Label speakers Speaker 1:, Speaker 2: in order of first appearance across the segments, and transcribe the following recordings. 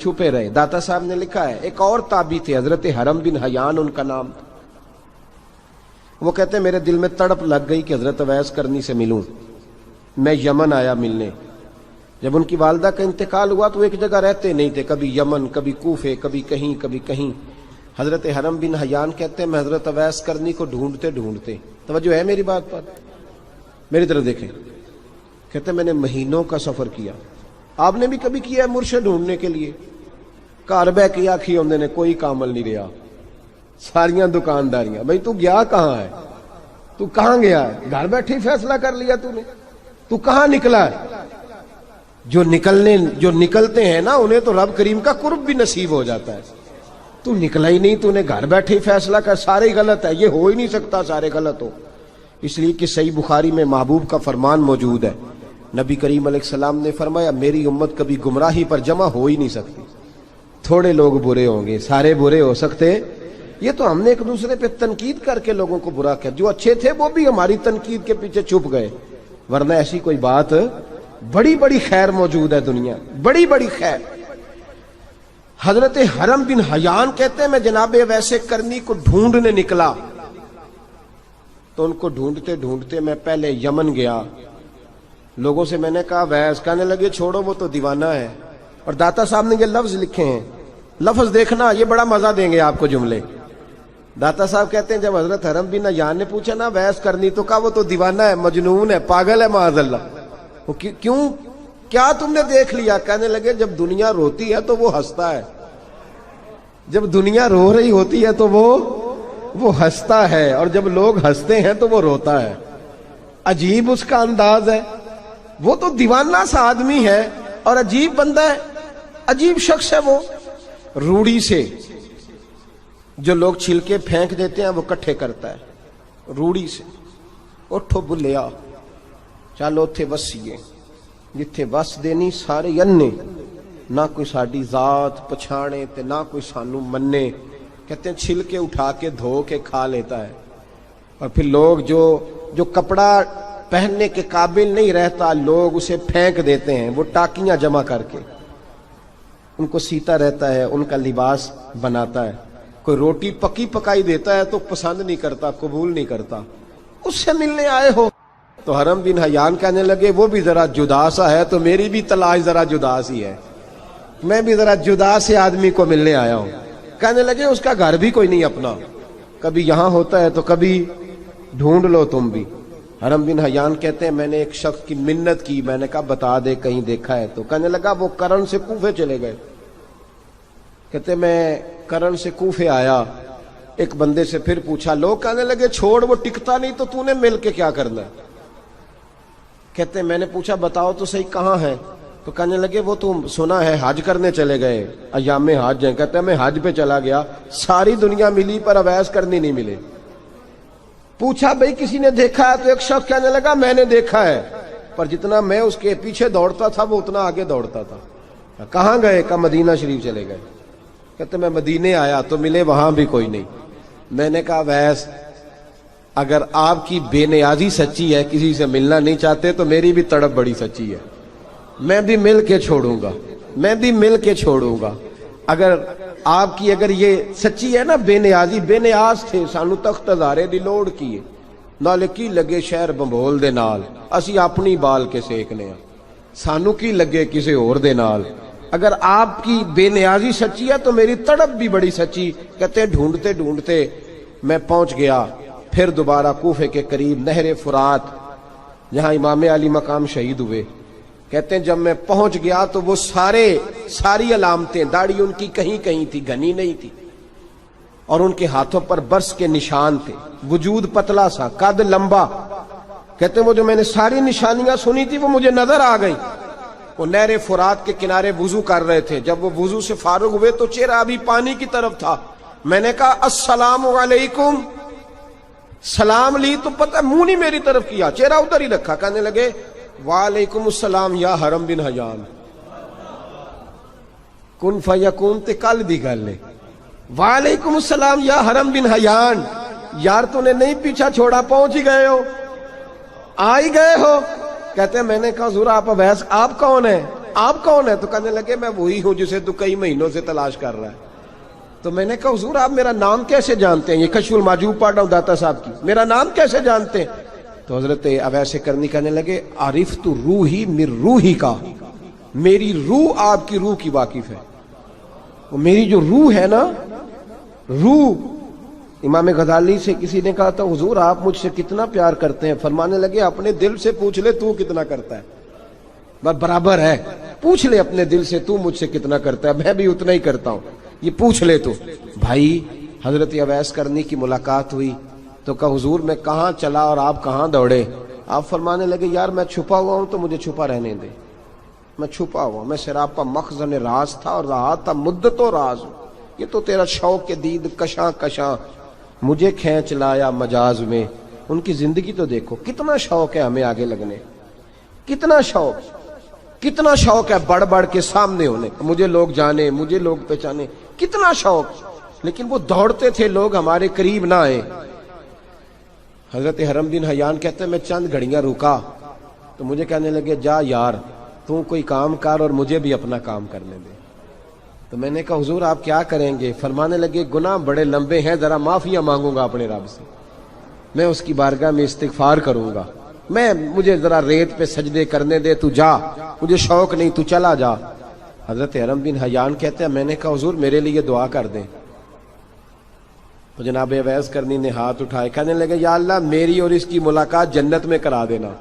Speaker 1: چھپے رہے. داتا صاحب نے لکھا ہے ایک اور تابعی تھے حضرت حرم بن حیان ان کا نام تھا. وہ کہتے ہیں میرے دل میں تڑپ لگ گئی کہ حضرت اویس کرنی سے ملوں. میں یمن آیا ملنے. جب ان کی والدہ کا انتقال ہوا تو ایک جگہ رہتے نہیں تھے, کبھی یمن کبھی کوفے کبھی کہیں. حضرت حرم بن حیان کہتے ہیں میں حضرت اویس کرنی کو ڈھونڈتے ڈھونڈتے, توجہ ہے میری بات پر, میری طرف دیکھیں, کہتے ہیں میں نے مہینوں کا سفر کیا. آپ نے بھی کبھی کیا ہے مرشد ڈھونڈنے کے لیے؟ گھر بہ کے آکھی ہوندے نے کوئی کامل نہیں رہا, ساریاں دکانداریاں. بھئی تو گیا کہاں ہے؟ تو کہاں گیا ہے؟ گھر بیٹھے فیصلہ کر لیا تو نے, تو کہاں نکلا ہے؟ جو نکلتے ہیں نا انہیں تو رب کریم کا قرب بھی نصیب ہو جاتا ہے. تو نکلا ہی نہیں, تو نے گھر بیٹھے فیصلہ کر, سارے غلط ہے. یہ ہو ہی نہیں سکتا سارے غلط ہو, اس لیے کہ صحیح بخاری میں محبوب کا فرمان موجود ہے. نبی کریم علیہ السلام نے فرمایا میری امت کبھی گمراہی پر جمع ہو ہی نہیں سکتی. تھوڑے لوگ برے ہوں گے, سارے برے ہو سکتے. یہ تو ہم نے ایک دوسرے پہ تنقید کر کے لوگوں کو برا کیا. جو اچھے تھے وہ بھی ہماری تنقید کے پیچھے چھپ گئے, ورنہ ایسی کوئی بات, بڑی بڑی خیر موجود ہے دنیا, بڑی بڑی خیر. حضرت حرم بن حیان کہتے ہیں میں جناب اویس کرنی کو ڈھونڈنے نکلا, تو ان کو ڈھونڈتے ڈھونڈتے میں پہلے یمن گیا. لوگوں سے میں نے کہا اویس, کہنے لگے چھوڑو وہ تو دیوانہ ہے. اور داتا صاحب نے یہ لفظ لکھے ہیں, لفظ دیکھنا یہ بڑا مزہ دیں گے آپ کو جملے. داتا صاحب کہتے ہیں جب حضرت حرم بن حیان نے پوچھا نا اویس کرنی, تو کہا وہ تو دیوانہ ہے, مجنون ہے, پاگل ہے معاذ اللہ. کیوں, کیا تم نے دیکھ لیا؟ کہنے لگے جب دنیا روتی ہے تو وہ ہنستا ہے, جب دنیا رو رہی ہوتی ہے تو وہ ہنستا ہے, اور جب لوگ ہنستے ہیں تو وہ روتا ہے. عجیب اس کا انداز ہے. وہ تو دیوانہ سا آدمی ہے اور عجیب بندہ ہے, عجیب شخص ہے. وہ روڑی سے جو لوگ چھلکے پھینک دیتے ہیں وہ کٹھے کرتا ہے, روڑی سے. اٹھو بلیا چلو تھے وسیے, جتھے وس دینی سارے ینے, نہ کوئی ساڈی ذات پچھانے تے نہ کوئی سانو مننے. کہتے ہیں چھلکے اٹھا کے دھو کے کھا لیتا ہے, اور پھر لوگ جو کپڑا پہننے کے قابل نہیں رہتا لوگ اسے پھینک دیتے ہیں, وہ ٹاکیاں جمع کر کے ان کو سیتا رہتا ہے, ان کا لباس بناتا ہے. کوئی روٹی پکی پکائی دیتا ہے تو پسند نہیں کرتا, قبول نہیں کرتا. اس سے ملنے آئے ہو؟ تو حرم بن حیان کہنے لگے وہ بھی ذرا جدا سا ہے تو میری بھی تلاش ذرا جدا سی ہے, میں بھی ذرا جدا سے آدمی کو ملنے آیا ہوں. کہنے لگے اس کا گھر بھی کوئی نہیں اپنا, کبھی یہاں ہوتا ہے تو کبھی ڈھونڈ لو تم بھی. حرم بن حیان کہتے ہیں میں نے ایک شخص کی منت کی, میں نے کہا بتا دے کہیں دیکھا ہے تو. کہنے لگا وہ کرن سے کوفے چلے گئے. کہتے میں کرن سے کوفے آیا, ایک بندے سے پھر پوچھا, لوگ کہنے لگے چھوڑ وہ ٹکتا نہیں تو تو نے مل کے کیا کرنا ہے. کہتے میں نے پوچھا بتاؤ تو صحیح کہاں ہے, تو کہنے لگے وہ تو سنا ہے حج کرنے چلے گئے, ایام حج ہیں. کہتے ہیں میں حج پہ چلا گیا, ساری دنیا ملی پر اویس کرنی نہیں ملے. پوچھا بھئی کسی نے دیکھا ہے, تو ایک شخص کہنے لگا میں نے دیکھا ہے, پر جتنا میں اس کے پیچھے دوڑتا تھا وہ اتنا آگے دوڑتا تھا. کہاں گئے؟ کہا مدینہ شریف چلے گئے. کہتے میں مدینے آیا تو ملے وہاں بھی کوئی نہیں. میں نے کہا اویس اگر آپ کی بے نیازی سچی ہے, کسی سے ملنا نہیں چاہتے, تو میری بھی تڑپ بڑی سچی ہے, میں بھی مل کے چھوڑوں گا, میں بھی مل کے چھوڑوں گا. اگر آپ کی اگر یہ سچی ہے نا بے نیازی, بے نیاز تھے, سانو تخت ہزارے دی لوڑ کی ہے, نالے کی لگے شہر بمبول دے نال, اسی اپنی بال کے سیکنے ہیں, سانو کی لگے کسی اور دے نال. اگر آپ کی بے نیازی سچی ہے تو میری تڑپ بھی بڑی سچی. کہتے ہیں ڈھونڈتے ڈھونڈتے میں پہنچ گیا, پھر دوبارہ کوفے کے قریب نہر فرات جہاں امام علی مقام شہید ہوئے. کہتے ہیں جب میں پہنچ گیا تو وہ ساری علامتیں, داڑھی ان کی کہیں کہیں تھی, گھنی نہیں تھی, اور ان کے ہاتھوں پر برس کے نشان تھے, وجود پتلا سا, قد لمبا. کہتے ہیں وہ جو میں نے ساری نشانیاں سنی تھی وہ مجھے نظر آ گئی. وہ نہر فرات کے کنارے وضو کر رہے تھے, جب وہ وضو سے فارغ ہوئے تو چہرہ ابھی پانی کی طرف تھا. میں نے کہا السلام علیکم, سلام لی تو پتہ منہ نہیں میری طرف کیا, چہرہ ادھر ہی رکھا. کہنے لگے وعلیکم السلام یا حرم بن حیان. کن فیکون تے کل دی گل ہے, وعلیکم السلام یا حرم بن حیان. یار تو نے نہیں پیچھا چھوڑا, پہنچ ہی گئے ہو, آ ہی گئے ہو. کہتے ہیں میں نے کہا حضور آپ اویس, آپ کون ہیں؟ آپ کون ہے؟ تو کہنے لگے میں وہی ہوں جسے تو کئی مہینوں سے تلاش کر رہا ہے. تو میں نے کہا حضور آپ میرا نام کیسے جانتے ہیں؟ یہ کشف الماجوب پڑھ رہا ہوں داتا صاحب کی, میرا نام کیسے جانتے ہیں؟ تو حضرت اویس کرنی کہنے لگے عرفت روحی من روحی کا, میری روح آپ کی روح کی واقف ہے. وہ میری جو روح ہے نا, روح. امام غزالی سے کسی نے کہا تھا حضور آپ مجھ سے کتنا پیار کرتے ہیں؟ فرمانے لگے اپنے دل سے پوچھ لے تو کتنا کرتا ہے, برابر ہے. پوچھ لے اپنے دل سے تو مجھ سے کتنا کرتا ہے, میں بھی اتنا ہی کرتا ہوں, یہ پوچھ لے تو. بھائی حضرت اویس کرنی کی ملاقات ہوئی تو کہا حضور میں کہاں چلا اور آپ کہاں دوڑے؟ آپ فرمانے لگے یار میں چھپا ہوا ہوں تو مجھے چھپا رہنے دے, میں چھپا ہوا, میں سراپا مخزن راز تھا اور رہا تھا مدت و راز. یہ تو تیرا شوق کے دید کشاں کشاں مجھے کھینچ لایا مجاز میں. ان کی زندگی تو دیکھو, کتنا شوق ہے ہمیں آگے لگنے, کتنا شوق ہے بڑھ بڑھ کے سامنے ہونے, مجھے لوگ جانے, مجھے لوگ پہچانے, کتنا شوق. لیکن وہ دوڑتے تھے لوگ ہمارے قریب نہ آئے. حضرت حرم بن حیان کہتے ہیں میں چند گھڑیاں رکا تو مجھے کہنے لگے جا یار تو کوئی کام کر اور مجھے بھی اپنا کام کرنے دے. تو میں نے کہا حضور آپ کیا کریں گے؟ فرمانے لگے گناہ بڑے لمبے ہیں, ذرا معافیاں مانگوں گا اپنے رب سے, میں اس کی بارگاہ میں استغفار کروں گا, مجھے ذرا ریت پہ سجدے کرنے دے, تو جا, مجھے شوق نہیں, تو چلا جا. حضرت حرم بن حیان کہتے ہیں میں نے کہا حضور میرے لیے دعا کر دیں. تو جناب اویس کرنی نے ہاتھ اٹھائے, کہنے لگے یا اللہ میری اور اس کی ملاقات جنت میں کرا دینا,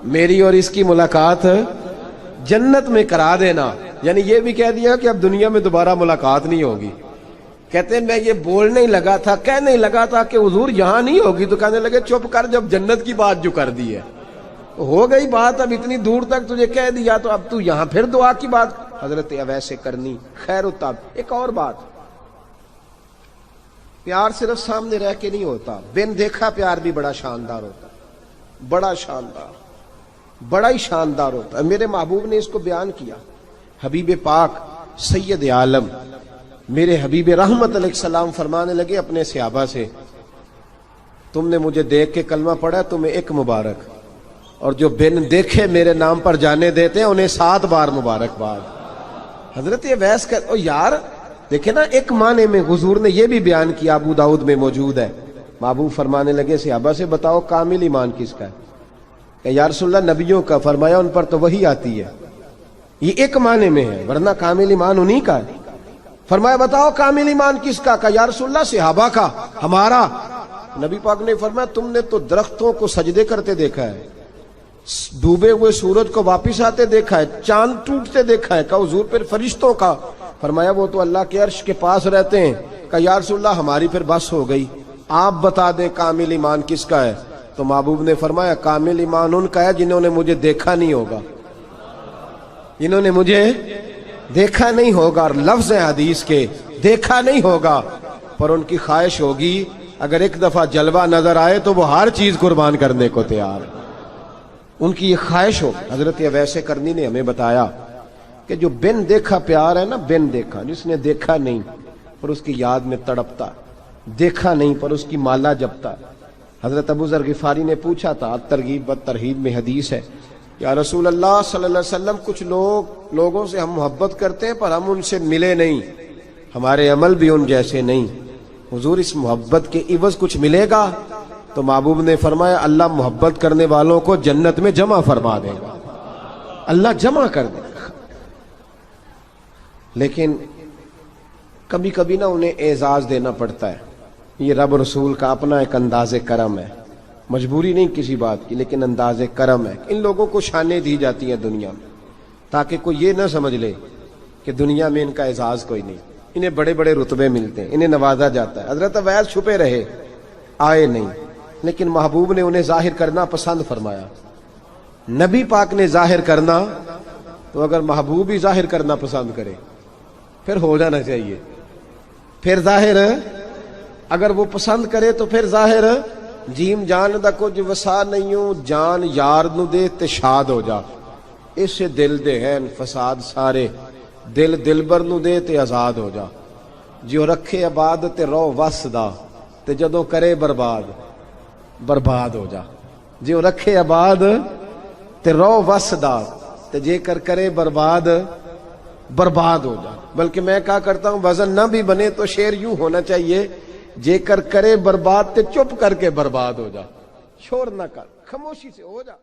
Speaker 1: میری اور اس کی ملاقات جنت میں کرا دینا. یعنی یہ بھی کہہ دیا کہ اب دنیا میں دوبارہ ملاقات نہیں ہوگی. کہتے ہیں میں یہ بولنے ہی لگا تھا, کہنے ہی لگا تھا کہ حضور یہاں نہیں ہوگی, تو کہنے لگے چپ کر, جب جنت کی بات جو کر دی ہے ہو گئی بات, اب اتنی دور تک تجھے کہہ دیا تو اب تو یہاں پھر دعا کی بات. حضرت اویس کرنی خیر التاب. ایک اور بات, پیار صرف سامنے رہ کے نہیں ہوتا, بن دیکھا پیار بھی بڑا شاندار ہوتا, بڑا شاندار, بڑا ہی شاندار ہوتا ہے. میرے محبوب نے اس کو بیان کیا. حبیب پاک سید عالم میرے حبیب رحمت علیہ السلام فرمانے لگے اپنے صحابہ سے تم نے مجھے دیکھ کے کلمہ پڑھا, تمہیں ایک مبارک, اور جو بن دیکھے میرے نام پر جانے دیتے ہیں انہیں 7 بار مبارکباد. حضرت اویس کا یار دیکھیں نا, ایک معنی میں حضور نے یہ بھی بیان کیا, ابو داؤد میں موجود ہے. محبوب فرمانے لگے صحابہ سے بتاؤ کامل ایمان کس کا ہے؟ کہ یا رسول اللہ نبیوں کا. فرمایا ان پر تو وہی آتی ہے. یہ ایک معنی میں ہے, ورنہ کامل ایمان انہی کا ہے. فرمایا بتاؤ کامل ایمان کس کا؟ کہ یا رسول اللہ صحابہ کا, ہمارا. نبی پاک نے فرمایا تم نے تو درختوں کو سجدے کرتے دیکھا ہے, ڈوبے ہوئے سورج کو واپس آتے دیکھا ہے, چاند ٹوٹتے دیکھا ہے. کہ حضور پھر فرشتوں کا. فرمایا وہ تو اللہ کے عرش کے پاس رہتے ہیں. کہ یا رسول اللہ ہماری پھر بس ہو گئی, آپ بتا دیں کامل ایمان کس کا ہے. تو محبوب نے فرمایا کامل ایمان ان کا ہے جنہوں نے مجھے دیکھا نہیں ہوگا, جنہوں نے مجھے دیکھا نہیں ہوگا. اور لفظ ہے حدیث کے, دیکھا نہیں ہوگا پر ان کی خواہش ہوگی اگر ایک دفعہ جلوہ نظر آئے تو وہ ہر چیز قربان کرنے کو تیار. ان کی یہ خواہش ہو. حضرت اویس کرنی نے ہمیں بتایا کہ جو بن دیکھا پیار ہے نا, بن دیکھا, جس نے دیکھا نہیں پر اس کی یاد میں تڑپتا, دیکھا نہیں پر اس کی مالا جپتا. حضرت ابو ذر غفاری نے پوچھا تھا, ترغیب و ترہیب میں حدیث ہے, یا رسول اللہ صلی اللہ علیہ وسلم کچھ لوگوں سے ہم محبت کرتے ہیں پر ہم ان سے ملے نہیں, ہمارے عمل بھی ان جیسے نہیں. حضور اس محبت کے عوض کچھ ملے گا؟ تو محبوب نے فرمایا اللہ محبت کرنے والوں کو جنت میں جمع فرما دے گا, اللہ جمع کر دے گا. لیکن کبھی کبھی نا انہیں اعزاز دینا پڑتا ہے. یہ رب رسول کا اپنا ایک انداز کرم ہے, مجبوری نہیں کسی بات کی, لیکن انداز کرم ہے. ان لوگوں کو شانیں دی جاتی ہیں دنیا میں تاکہ کوئی یہ نہ سمجھ لے کہ دنیا میں ان کا اعزاز کوئی نہیں. انہیں بڑے بڑے رتبے ملتے ہیں, انہیں نوازا جاتا ہے. حضرت اویس چھپے رہے, آئے نہیں, لیکن محبوب نے انہیں ظاہر کرنا پسند فرمایا. نبی پاک نے ظاہر کرنا, تو اگر محبوب ہی ظاہر کرنا پسند کرے پھر ہو جانا چاہیے. پھر ظاہر اگر وہ پسند کرے تو پھر ظاہر جیم جان دا کچھ وسا نہیں ہوں, جان یار نو دے تے شاد ہو جا. اسے دل دے ہیں فساد سارے, دل دلبر نو دے تے آزاد ہو جا. جو رکھے آباد تے رو وس دا, تے جدوں کرے برباد برباد ہو جا. جو رکھے آباد تے رو وس دا, تے جے کر کرے برباد برباد ہو جا. بلکہ میں کہا کرتا ہوں وزن نہ بھی بنے تو شعر یوں ہونا چاہیے جے کر کرے برباد تے چپ کر کے برباد ہو جا. شور نہ کر, خاموشی سے ہو جا.